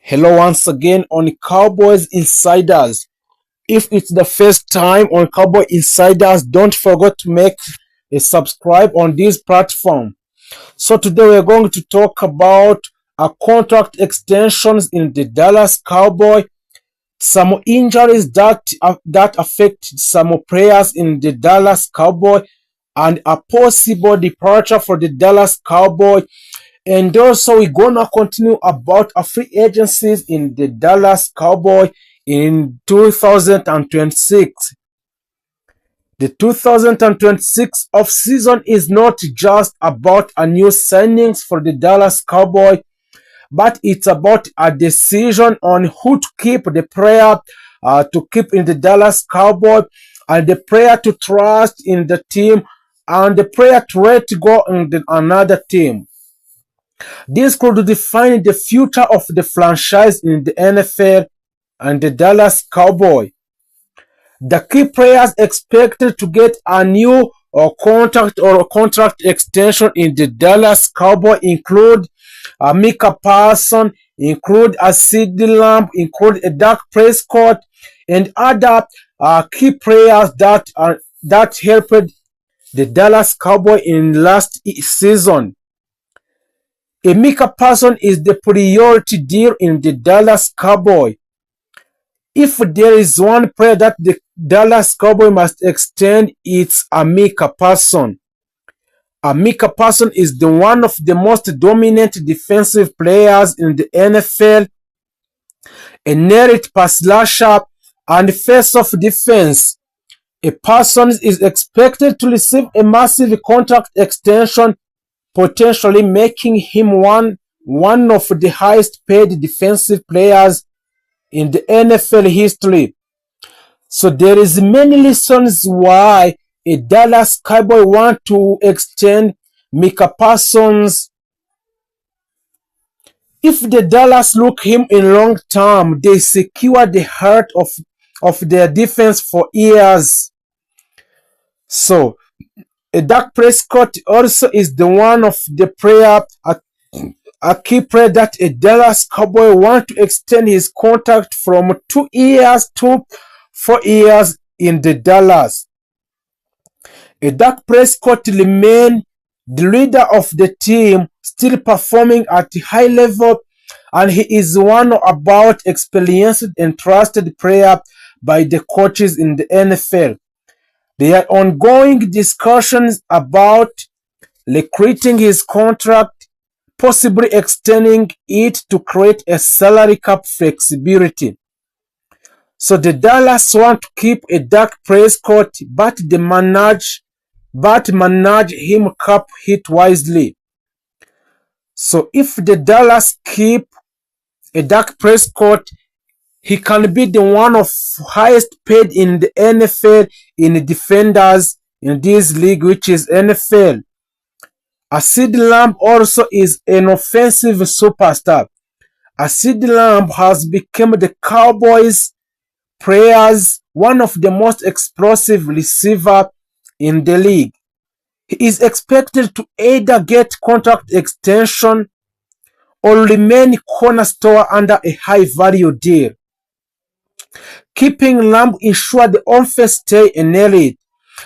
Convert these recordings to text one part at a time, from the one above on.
Hello once again on Cowboys Insiders. If it's the first time on Cowboy Insiders, don't forget to make a subscribe on this platform. So today we're going to talk about contract extensions in the Dallas Cowboy, some injuries that affect some players in the Dallas Cowboy, and a possible departure for the Dallas Cowboy. And also, we're gonna continue about a free agencies in the Dallas Cowboy in 2026. The 2026 off-season is not just about a new signings for the Dallas Cowboy, but it's about a decision on who to keep, the player to keep in the Dallas Cowboy, and the player to trust in the team, and the player to let go in another team. This could define the future of the franchise in the NFL and the Dallas Cowboys. The key players expected to get a new contract extension in the Dallas Cowboys include Micah Parsons, include a CeeDee Lamb, include a Dak Prescott, and other key players that helped the Dallas Cowboys in last season. Micah Parsons is the priority deal in the Dallas Cowboys. If there is one player that the Dallas Cowboys must extend, it's Micah Parsons. Micah Parsons is one of the most dominant defensive players in the NFL, a net pass rusher, and face of defense. Parsons is expected to receive a massive contract extension, potentially making him one of the highest paid defensive players in the NFL history. So there is many reasons why a Dallas Cowboy want to extend Micah Parsons. If the Dallas look him in long term, they secure the heart of their defense for years. So Dak Prescott also is the one of the player, a key player that a Dallas Cowboy want to extend his contract from 2 years to 4 years in the Dallas. Dak Prescott remain the leader of the team, still performing at a high level, and he is one about experienced and trusted player by the coaches in the NFL. There are ongoing discussions about recreating his contract, possibly extending it to create a salary cap flexibility. So the Dallas want to keep a Dak Prescott, but manage him cap hit wisely. So if the Dallas keep a Dak Prescott, he can be the one of highest paid in the NFL in defenders in this league, which is NFL. CeeDee Lamb also is an offensive superstar. CeeDee Lamb has become the Cowboys players one of the most explosive receiver in the league. He is expected to either get contract extension or remain cornerstone under a high value deal. Keeping Lamb ensure the offense stay in elite.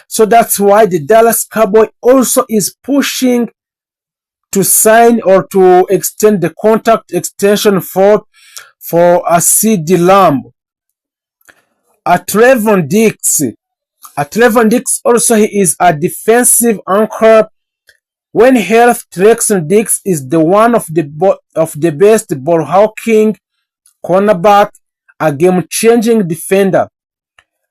So that's why the Dallas Cowboy also is pushing to sign or to extend the contract extension for a CeeDee Lamb. Trevon Diggs also he is a defensive anchor. When health, Trevon Diggs is the one of the best ball hawking cornerback, a game-changing defender.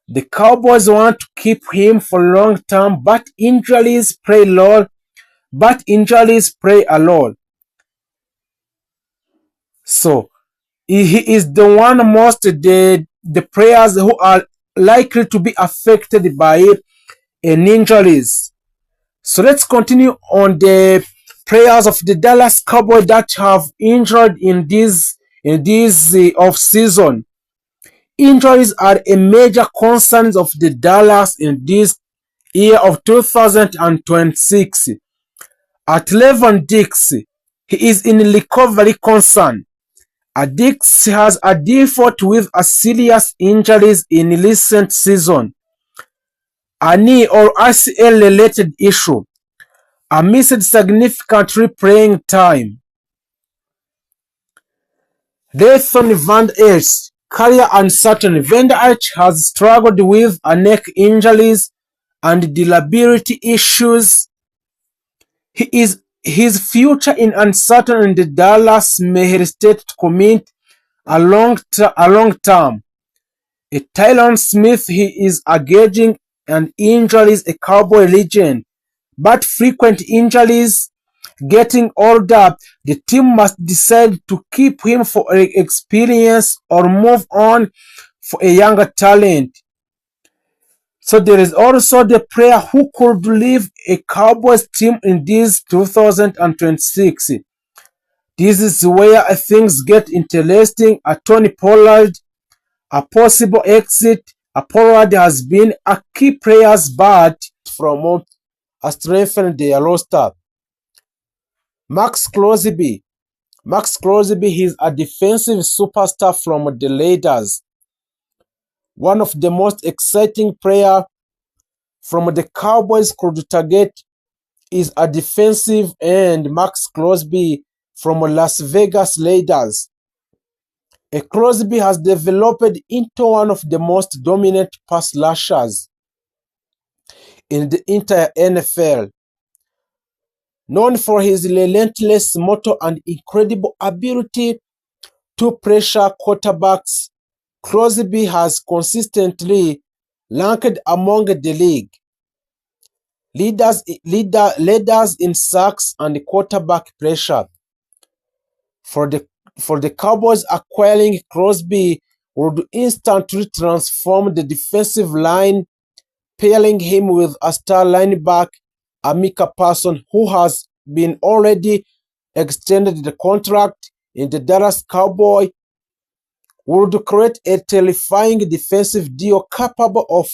The Cowboys want to keep him for long term, but injuries play a role. So he is the one most the players who are likely to be affected by an injuries. So let's continue on the players of the Dallas Cowboys that have injured in this off season. Injuries are a major concern of the Dallas in this year of 2026. Trevon Diggs, he is in recovery concern. Addicts has a default with a serious injuries in recent season, a knee or ACL-related issue, a missed significant replaying time. Nathan Van Aerts, career uncertain. Van Aerts has struggled with a neck injuries and durability issues. His future is uncertain and the Dallas may hesitate to commit a long term. A Tyron Smith, he is aging and injuries a Cowboy legend, but frequent injuries. Getting older, the team must decide to keep him for experience or move on for a younger talent. So there is also the player who could leave a Cowboys team in this 2026. This is where things get interesting. A Tony Pollard, a possible exit. A Pollard has been a key player, but from a strengthen their roster. Max Crosby. Max Crosby is a defensive superstar from the Raiders. One of the most exciting players from the Cowboys could target is a defensive end, Max Crosby from Las Vegas Raiders. Crosby has developed into one of the most dominant pass rushers in the entire NFL. Known for his relentless motor and incredible ability to pressure quarterbacks, Crosby has consistently ranked among the league leaders in sacks and quarterback pressure. For the Cowboys, acquiring Crosby would instantly transform the defensive line, pairing him with a star linebacker, Micah Parsons, who has been already extended the contract in the Dallas Cowboys, would create a terrifying defensive duo capable of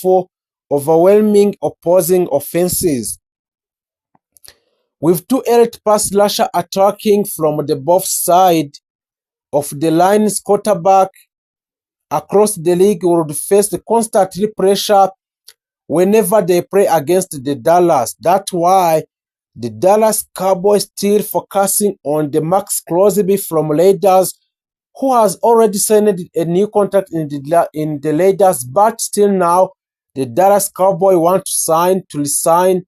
overwhelming opposing offenses. With two elite pass rushers attacking from the both sides of the line's quarterback across the league would face the constant pressure whenever they play against the Dallas. That's why the Dallas Cowboys still focusing on the Max Crosby from Raiders, who has already signed a new contract in the Raiders, but still now the Dallas Cowboys want to resign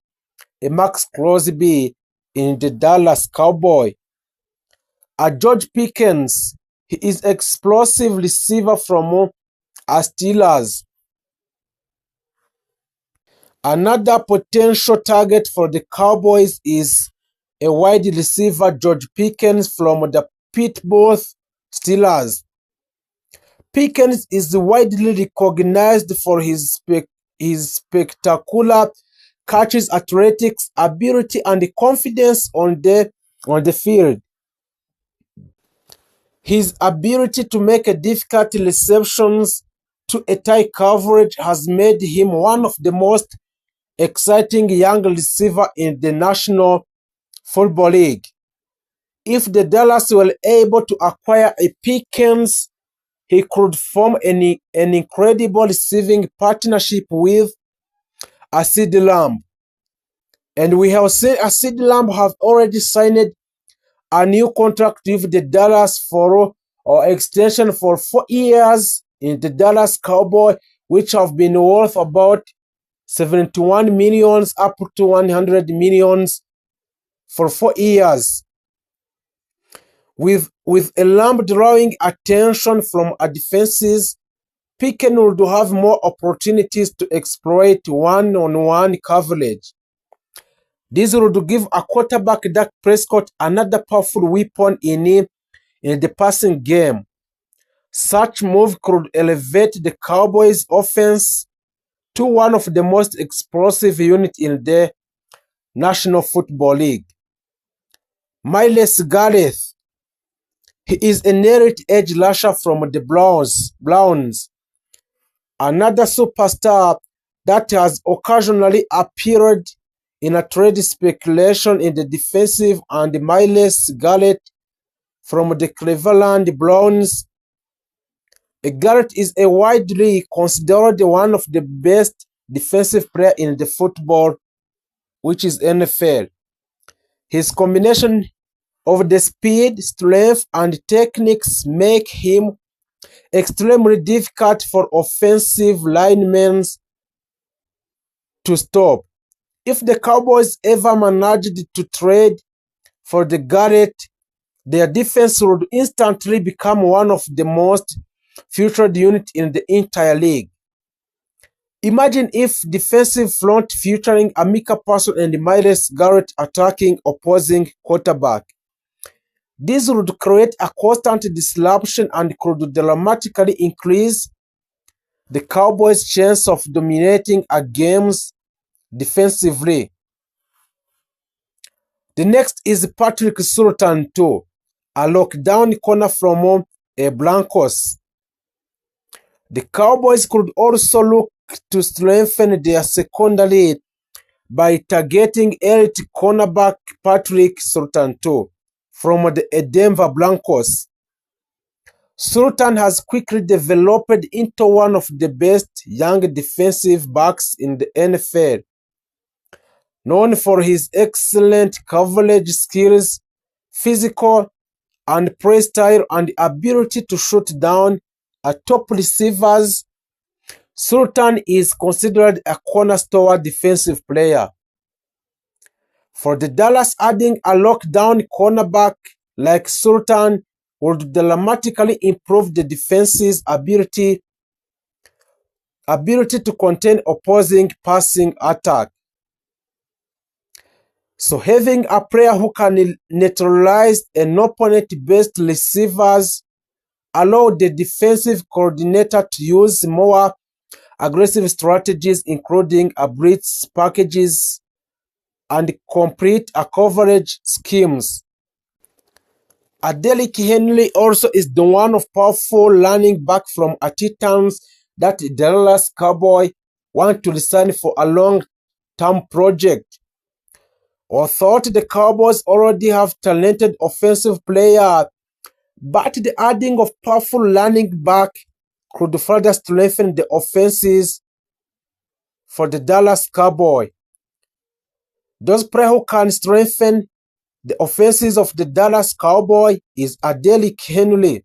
a Max Crosby in the Dallas Cowboys. George Pickens, he is explosive receiver from Steelers. Another potential target for the Cowboys is a wide receiver George Pickens from the Pittsburgh Steelers. Pickens is widely recognized for his spectacular catches, athletics, ability, and confidence on the field. His ability to make difficult receptions to a tight coverage has made him one of the most exciting young receivers in the National Football League. If the Dallas were able to acquire a Pickens, he could form an incredible receiving partnership with CeeDee Lamb. And we have seen CeeDee Lamb have already signed a new contract with the Dallas for or extension for 4 years in the Dallas Cowboys, which have been worth about 71 millions up to 100 millions for 4 years. With a Lamb drawing attention from a defenses, Pickens would have more opportunities to exploit one-on-one coverage. This would give a quarterback Dak Prescott another powerful weapon in the passing game. Such move could elevate the Cowboys' offense to one of the most explosive units in the National Football League. Myles Garrett, he is an elite edge rusher from the Browns, another superstar that has occasionally appeared in a trade speculation in the defensive, and Myles Garrett from the Cleveland Browns. Garrett is a widely considered one of the best defensive players in the football, which is NFL. His combination of the speed, strength, and techniques make him extremely difficult for offensive linemen to stop. If the Cowboys ever managed to trade for the Garrett, their defense would instantly become one of the most featured units in the entire league. Imagine if defensive front featuring Amika Parson and Myles Garrett attacking opposing quarterback. This would create a constant disruption and could dramatically increase the Cowboys' chance of dominating a games defensively. The next is Patrick Surtain too, a lockdown corner from Broncos. The Cowboys could also look to strengthen their secondary by targeting elite cornerback Patrick Surtain too from the Denver Broncos. Surtain has quickly developed into one of the best young defensive backs in the NFL. Known for his excellent coverage skills, physical and play style, and ability to shoot down top receivers, Surtain is considered a cornerstone defensive player. For the Dallas, adding a lockdown cornerback like Surtain would dramatically improve the defense's ability to contain opposing passing attack. So having a player who can neutralize an opponent's best receivers allow the defensive coordinator to use more aggressive strategies, including a blitz packages and complete coverage schemes. Derrick Henry also is the one of powerful running back from a Titans that the Dallas Cowboys want to resign for a long-term project. Although the Cowboys already have talented offensive players, but the adding of powerful running back could further strengthen the offenses for the Dallas Cowboys. Those players who can strengthen the offenses of the Dallas Cowboys is Derrick Henry.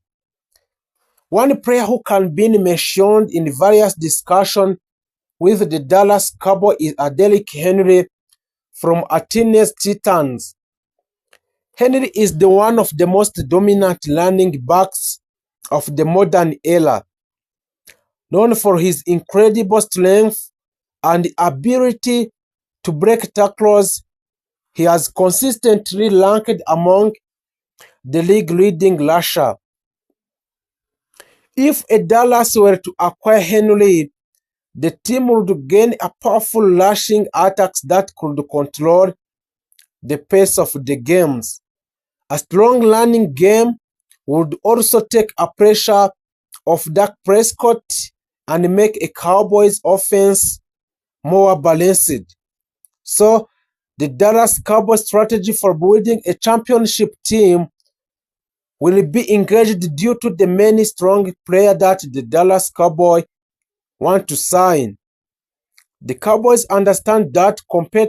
One player who can be mentioned in various discussions with the Dallas Cowboys is Derrick Henry from Tennessee Titans. Henry is the one of the most dominant running backs of the modern era. Known for his incredible strength and ability to break tackles, he has consistently ranked among the league-leading rusher. If Dallas were to acquire Henry, the team would gain a powerful rushing attacks that could control the pace of the games. A strong running game would also take a pressure off Dak Prescott and make a Cowboys offense more balanced. So, the Dallas Cowboys strategy for building a championship team will be engaged due to the many strong players that the Dallas Cowboys want to sign. The Cowboys understand that compared